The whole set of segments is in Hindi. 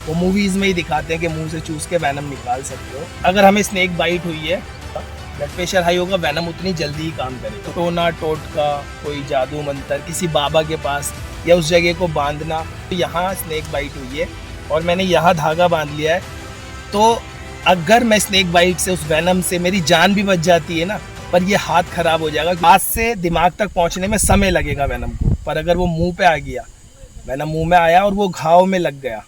वो मूवीज़ में ही दिखाते हैं कि मुंह से चूस के वैनम निकाल सकते हो। अगर हमें स्नेक बाइट हुई है, ब्लड प्रेशर हाई होगा, वैनम उतनी जल्दी ही काम करेगा। टोना टोटका, कोई जादू मंतर, किसी बाबा के पास या उस जगह को बांधना। तो यहाँ स्नेक बाइट हुई है और मैंने यहाँ धागा बांध लिया है, तो अगर मैं स्नेक बाइट से, उस वैनम से मेरी जान भी बच जाती है ना, पर ये हाथ खराब हो जाएगा। हाथ से दिमाग तक पहुँचने में समय लगेगा वैनम को, पर अगर वो मुँह पे आ गया, वैनम मुँह में आया और वो घाव में लग गया,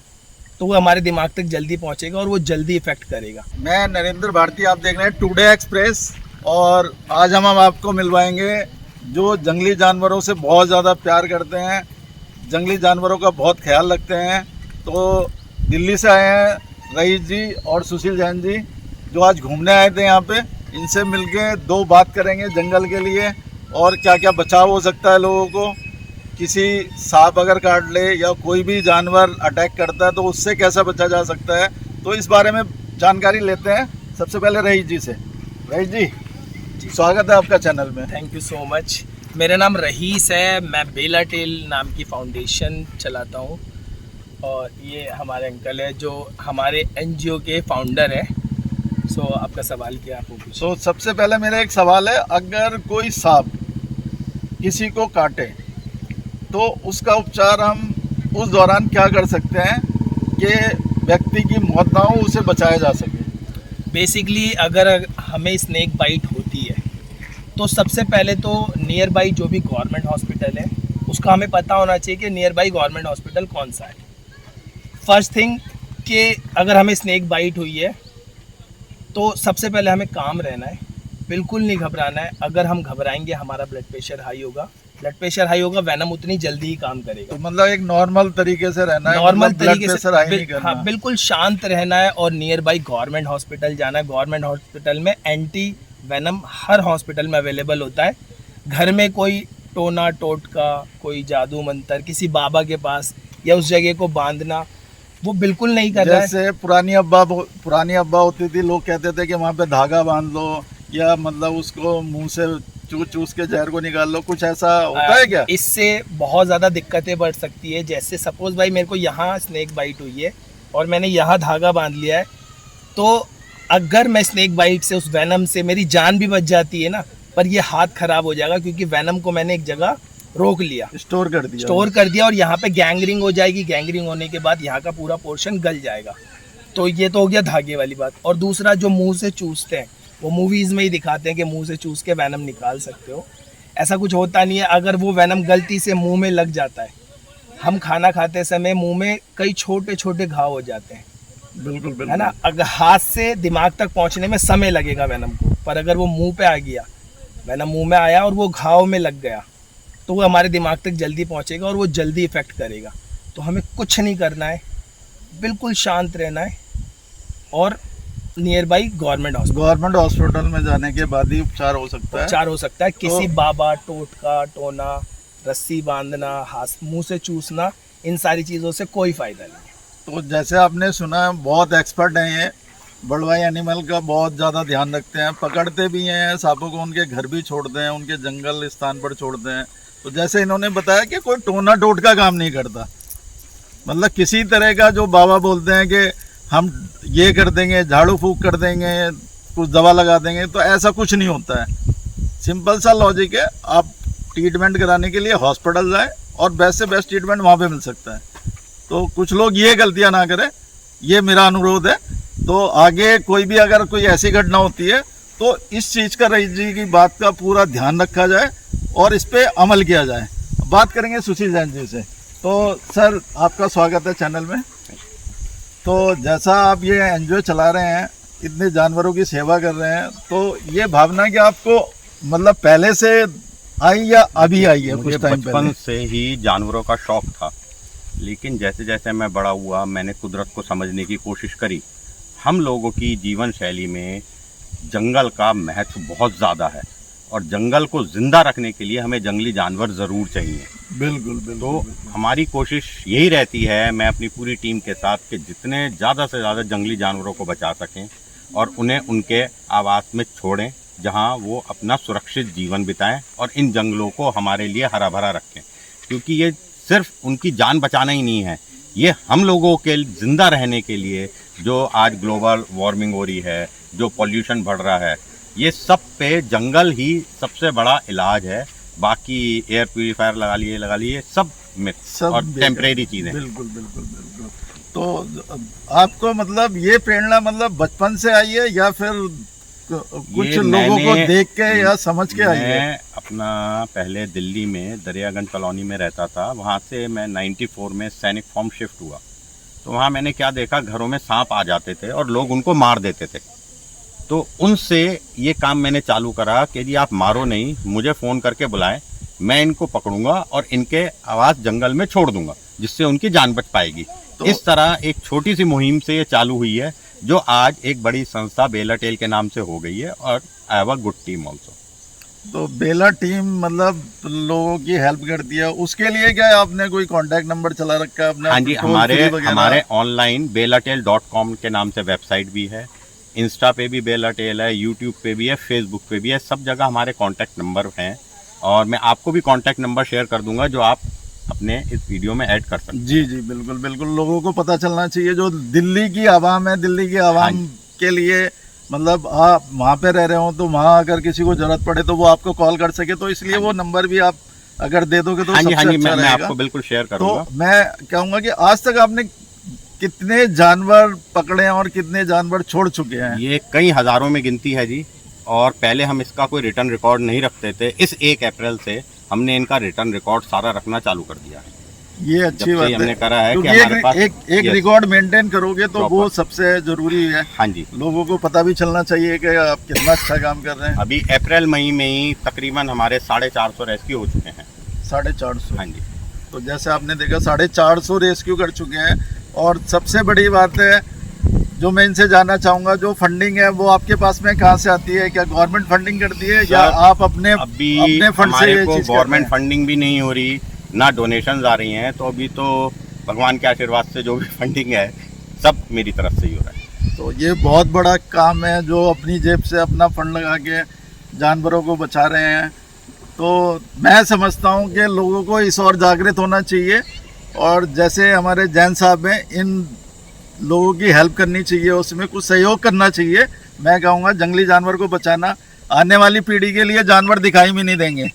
तो वो हमारे दिमाग तक जल्दी पहुंचेगा और वो जल्दी इफेक्ट करेगा। मैं नरेंद्र भारती, आप देख रहे हैं टुडे एक्सप्रेस, और आज हम आपको मिलवाएंगे जो जंगली जानवरों से बहुत ज़्यादा प्यार करते हैं, जंगली जानवरों का बहुत ख्याल रखते हैं। तो दिल्ली से आए हैं रईस जी और सुशील जैन जी, जो आज घूमने आए थे यहाँ पे। इनसे मिलके दो बात करेंगे जंगल के लिए और क्या क्या बचाव हो सकता है लोगों को। किसी सांप अगर काट ले या कोई भी जानवर अटैक करता है तो उससे कैसा बचा जा सकता है, तो इस बारे में जानकारी लेते हैं। सबसे पहले रईस जी से। रईस जी, स्वागत है आपका चैनल में। Thank you so much. मेरा नाम रईस है, मैं बेला टेल नाम की फाउंडेशन चलाता हूँ और ये हमारे अंकल है जो हमारे एनजीओ के फाउंडर है। सो आपका सवाल क्या है, आपको पूछो। सबसे पहले मेरा एक सवाल है, अगर कोई सांप किसी को काटे तो उसका उपचार हम उस दौरान क्या कर सकते हैं कि व्यक्ति की मौत ना हो, उसे बचाया जा सके। बेसिकली अगर हमें स्नेक बाइट होती है तो सबसे पहले तो नियर बाई जो भी गवर्नमेंट हॉस्पिटल है उसका हमें पता होना चाहिए कि नियर बाई गवर्नमेंट हॉस्पिटल कौन सा है। फर्स्ट थिंग कि अगर हमें स्नेक बाइट हुई है तो सबसे पहले हमें काम रहना है, बिल्कुल नहीं घबराना है। अगर हम घबराएंगे हमारा ब्लड प्रेशर हाई होगा, ब्लड प्रेशर हाई होगा, वैनम उतनी जल्दी ही काम करेगा। तो मतलब एक नॉर्मल तरीके से रहना है, नॉर्मल ब्लड तरीके प्रेशर हाई नहीं करना। हाँ, बिल्कुल शांत रहना है और नियर बाई गवर्नमेंट हॉस्पिटल जाना है। गवर्नमेंट हॉस्पिटल में एंटी वैनम हर हॉस्पिटल में अवेलेबल होता है। घर में कोई टोना टोटका, कोई जादू मंतर, किसी बाबा के पास या उस जगह को बांधना, वो बिल्कुल नहीं करना है। जैसे पुरानी अब्बा होती थी, लोग कहते थे कि वहाँ पे धागा बांध लो या मतलब उसको मुंह से चूस के जहर को निकाल लो, कुछ ऐसा होता है क्या? इससे बहुत ज़्यादा दिक्कतें बढ़ सकती है। जैसे सपोज भाई मेरे को यहाँ स्नेक बाइट हुई है और मैंने यहाँ धागा बांध लिया है, तो अगर मैं स्नेक बाइट से, उस वैनम से मेरी जान भी बच जाती है ना, पर ये हाथ खराब हो जाएगा क्योंकि वैनम को मैंने एक जगह रोक लिया, स्टोर कर दिया और यहाँ पे गैंगरिंग हो जाएगी। गैंगरिंग होने के बाद यहाँ का पूरा पोर्शन गल जाएगा। तो ये तो हो गया धागे वाली बात। और दूसरा, जो मुंह से चूसते हैं, वो मूवीज़ में ही दिखाते हैं कि मुंह से चूस के वैनम निकाल सकते हो। ऐसा कुछ होता नहीं है। अगर वो वैनम गलती से मुंह में लग जाता है, हम खाना खाते समय मुंह में कई छोटे छोटे घाव हो जाते हैं, बिल्कुल है ना। अगर हाथ से दिमाग तक पहुंचने में समय लगेगा वैनम को, पर अगर वो मुंह पे आ गया, वैनम मुंह में आया और वो घाव में लग गया, तो वो हमारे दिमाग तक जल्दी पहुंचेगा और वो जल्दी इफेक्ट करेगा। तो हमें कुछ नहीं करना है, बिल्कुल शांत रहना है और नियर बाई गवर्नमेंट हॉस्पिटल में जाने के बाद ही उपचार हो सकता है। किसी बाबा, टोटका, टोना, रस्सी बांधना, हाथ मुंह से चूसना, इन सारी चीज़ों से कोई फ़ायदा नहीं है। तो जैसे आपने सुना, बहुत एक्सपर्ट हैं ये, बर्डवाई एनिमल का बहुत ज़्यादा ध्यान रखते हैं, पकड़ते भी हैं सांपों को, उनके घर भी छोड़ते हैं, उनके जंगल स्थान पर छोड़ते हैं। तो जैसे इन्होंने बताया कि कोई टोना टोटका काम नहीं करता, मतलब किसी तरह का जो बाबा बोलते हैं कि हम ये कर देंगे, झाड़ू फूंक कर देंगे, कुछ दवा लगा देंगे, तो ऐसा कुछ नहीं होता है। सिंपल सा लॉजिक है, आप ट्रीटमेंट कराने के लिए हॉस्पिटल जाएं और बेस्ट से बेस्ट ट्रीटमेंट वहाँ पे मिल सकता है। तो कुछ लोग ये गलतियाँ ना करें, ये मेरा अनुरोध है। तो आगे कोई भी अगर कोई ऐसी घटना होती है तो इस चीज़ का, रईस जी की बात का पूरा ध्यान रखा जाए और इस पर अमल किया जाए। बात करेंगे सुशील जैन जी से। तो सर, आपका स्वागत है चैनल में। तो जैसा आप ये एनजीओ चला रहे हैं, इतने जानवरों की सेवा कर रहे हैं, तो ये भावना कि आपको मतलब पहले से आई या अभी आई है? मुझे बचपन से ही जानवरों का शौक था, लेकिन जैसे जैसे मैं बड़ा हुआ मैंने कुदरत को समझने की कोशिश करी। हम लोगों की जीवन शैली में जंगल का महत्व बहुत ज़्यादा है और जंगल को ज़िंदा रखने के लिए हमें जंगली जानवर ज़रूर चाहिए। बिल्कुल। तो हमारी कोशिश यही रहती है, मैं अपनी पूरी टीम के साथ, कि जितने ज़्यादा से ज़्यादा जंगली जानवरों को बचा सकें और उन्हें उनके आवास में छोड़ें, जहां वो अपना सुरक्षित जीवन बिताएं और इन जंगलों को हमारे लिए हरा भरा रखें। क्योंकि ये सिर्फ उनकी जान बचाना ही नहीं है, ये हम लोगों के जिंदा रहने के लिए, जो आज ग्लोबल वार्मिंग हो रही है, जो पॉल्यूशन बढ़ रहा है, ये सब पे जंगल ही सबसे बड़ा इलाज है। बाकी एयर प्यूरीफायर लगा लिए सब मिथ सब और बेकार। टेम्परेरी चीज़ें। बिल्कुल बिल्कुल बिल्कुल। तो आपको मतलब ये प्रेरणा मतलब बचपन से आई है या फिर कुछ ये लोगों को मैंने- देख के या समझ के आई है? मैं अपना पहले दिल्ली में दरियागंज कॉलोनी में रहता था, वहाँ से मैं 94 में सैनिक फॉर्म शिफ्ट हुआ। तो वहाँ मैंने क्या देखा, घरों में सांप आ जाते थे और लोग उनको मार देते थे। तो उनसे ये काम मैंने चालू करा कि जी आप मारो नहीं, मुझे फ़ोन करके बुलाएं, मैं इनको पकड़ूंगा और इनके आवाज़ जंगल में छोड़ दूंगा, जिससे उनकी जान बच पाएगी। तो इस तरह एक छोटी सी मुहिम से ये चालू हुई है, जो आज एक बड़ी संस्था बेला टेल के नाम से हो गई है, और I have a good team also. तो बेला टीम मतलब लोगों की हेल्प करती है, उसके लिए क्या आपने कोई कांटेक्ट नंबर चला रखा है अपने? हाँ जी, टोल फ्री वगैरह? हमारे ऑनलाइन बेलाटेल.com के नाम से वेबसाइट भी है, इंस्टा पे भी बेलाटेल है, यूट्यूब पे भी है, फेसबुक पे भी है, सब जगह हमारे कॉन्टैक्ट नंबर हैं। और मैं आपको भी कॉन्टैक्ट नंबर शेयर कर दूंगा, जो आप अपने इस वीडियो में ऐड कर सकते हैं। जी जी बिल्कुल बिल्कुल, लोगों को पता चलना चाहिए। जो दिल्ली की आवाम है, दिल्ली की आवाम हाँ के लिए मतलब आप वहाँ पे रह रहे हो तो वहाँ अगर किसी को जरूरत पड़े तो वो आपको कॉल कर सके, तो इसलिए वो नंबर भी आप अगर दे दोगे तो हाँ जी, सबसे हाँ जी, अच्छा मैं रहेगा। आपको बिल्कुल शेयर तो करूंगा। मैं कहूँगा कि आज तक आपने कितने जानवर पकड़े हैं और कितने जानवर छोड़ चुके हैं? ये कई हज़ारों में गिनती है जी, और पहले हम इसका कोई रिटर्न रिकॉर्ड नहीं रखते थे। इस 1 अप्रैल से हमने इनका रिटर्न रिकॉर्ड सारा रखना चालू कर दिया है। ये जब अच्छी से बात हमने है, करा है कि क्योंकि हमारे पास एक Yes, रिकॉर्ड मेंटेन करोगे तो वो Proper. सबसे जरूरी है। हाँ जी, लोगों को पता भी चलना चाहिए कि आप कितना अच्छा काम कर रहे हैं। अभी अप्रैल मई में ही तकरीबन हमारे 450 रेस्क्यू हो चुके हैं। 450। हाँ जी, तो जैसे आपने देखा 450 रेस्क्यू कर चुके हैं। और सबसे बड़ी बात है जो मैं इनसे जानना चाहूंगा, जो फंडिंग है वो आपके पास में कहाँ से आती है? क्या गवर्नमेंट फंडिंग करती है या सर, आप अपने अभी फंड से हमारे ये को चीज गवर्नमेंट करते हैं? फंडिंग भी नहीं हो रही, ना डोनेशंस आ रही हैं। तो अभी तो भगवान के आशीर्वाद से जो भी फंडिंग है सब मेरी तरफ से ही हो रहा है। तो ये बहुत बड़ा काम है, जो अपनी जेब से अपना फंड लगा के जानवरों को बचा रहे हैं। तो मैं समझता हूँ कि लोगों को इस और जागृत होना चाहिए, और जैसे हमारे जैन साहब हैं, इन लोगों की हेल्प करनी चाहिए, उसमें कुछ सहयोग करना चाहिए। मैं कहूँगा जंगली जानवर को बचाना, आने वाली पीढ़ी के लिए जानवर दिखाई भी नहीं देंगे।